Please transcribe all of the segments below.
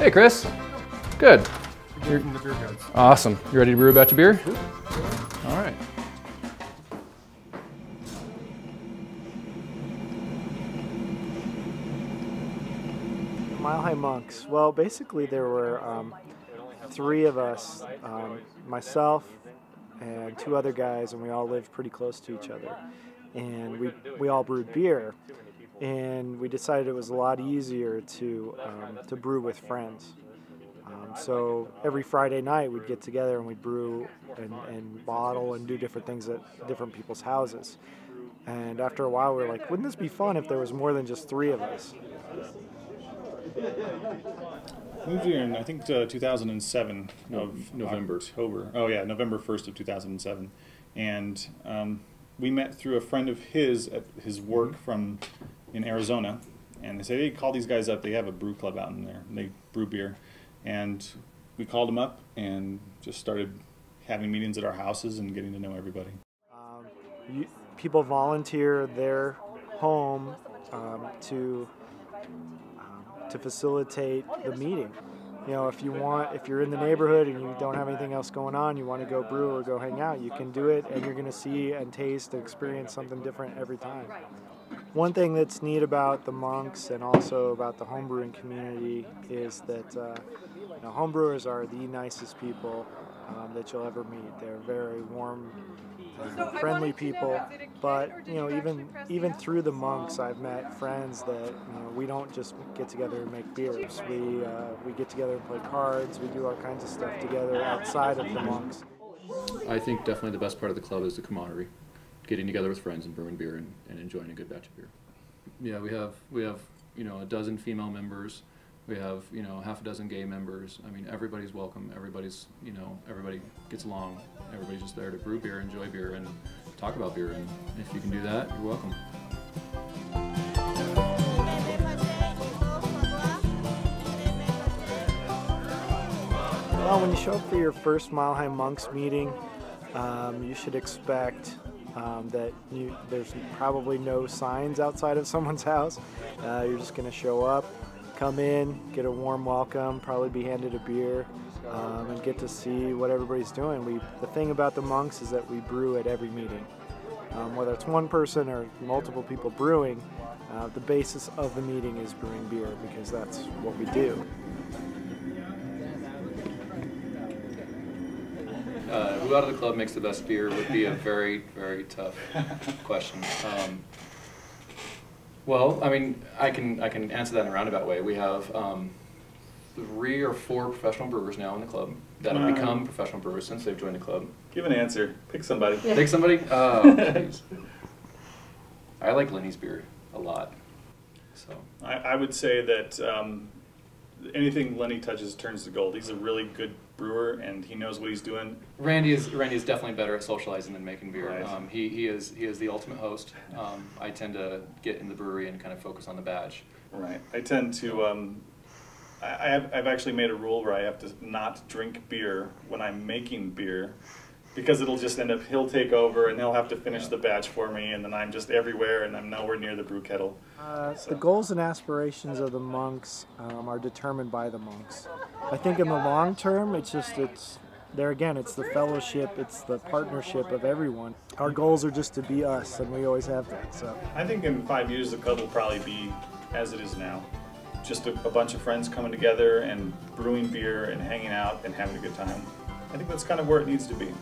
Hey, Chris. Good. You're from the beer guys. Awesome. You ready to brew a batch of beer? All right. Mile High Monks. Well, basically there were three of us, myself and two other guys, and we all lived pretty close to each other. And we all brewed beer, and we decided it was a lot easier to brew with friends. So every Friday night we'd get together and we'd brew and bottle and do different things at different people's houses. And after a while we were like, wouldn't this be fun if there was more than just three of us? Moved here in, I think, 2007 of November. October. Oh yeah, November 1st of 2007. And we met through a friend of his at his work in Arizona. And they said, hey, call these guys up. They have a brew club out in there. And they brew beer. And we called them up and just started having meetings at our houses and getting to know everybody. People volunteer their home to facilitate the meeting. You know, if you're in the neighborhood and you don't have anything else going on, you want to go brew or go hang out, you can do it, and you're going to see and taste and experience something different every time. One thing that's neat about the monks and also about the homebrewing community is that homebrewers are the nicest people that you'll ever meet. They're very warm, friendly people. But even through the monks, I've met friends that we don't just get together and make beers. We get together and play cards. We do all kinds of stuff together outside of the monks. I think definitely the best part of the club is the camaraderie. Getting together with friends and brewing beer and enjoying a good batch of beer. Yeah, we have a dozen female members. We have half a dozen gay members. I mean, everybody's welcome. Everybody gets along. Everybody's just there to brew beer, enjoy beer, and talk about beer. And if you can do that, you're welcome. Well, when you show up for your first Mile High Monks meeting, you should expect that there's probably no signs outside of someone's house. You're just going to show up, come in, get a warm welcome, probably be handed a beer, and get to see what everybody's doing. The thing about the monks is that we brew at every meeting. Whether it's one person or multiple people brewing, the basis of the meeting is brewing beer, because that's what we do. Who out of the club makes the best beer would be a very, very tough question. Well, I mean, I can answer that in a roundabout way. We have 3 or 4 professional brewers now in the club that have become professional brewers since they've joined the club. Give an answer. Pick somebody. Pick somebody? Oh, jeez. I like Lenny's beer a lot. So I would say that anything Lenny touches turns to gold. He's a really good brewer, and he knows what he's doing. Randy is definitely better at socializing than making beer. Right. He is the ultimate host. I tend to get in the brewery and kind of focus on the batch. Right. I tend to. I've actually made a rule where I have to not drink beer when I'm making beer, because it'll just end up, he'll take over and he'll have to finish the batch for me, and then I'm just everywhere and I'm nowhere near the brew kettle. The goals and aspirations of the monks are determined by the monks. I think in the long term, it's there again, it's the fellowship, it's the partnership of everyone. Our goals are just to be us, and we always have that. So I think in 5 years the club will probably be as it is now. Just a bunch of friends coming together and brewing beer and hanging out and having a good time. I think that's kind of where it needs to be.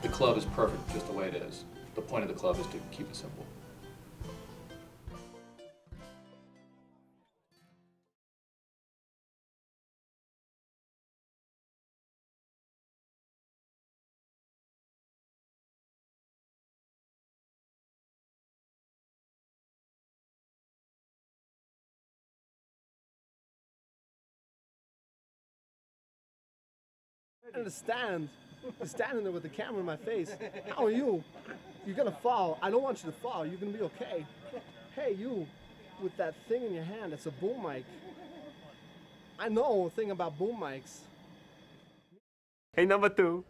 The club is perfect just the way it is. The point of the club is to keep it simple. I understand. You're standing there with the camera in my face. How are you? You're gonna fall. I don't want you to fall. You're gonna be okay. Hey, you, with that thing in your hand, it's a boom mic. I know a thing about boom mics. Hey, number 2.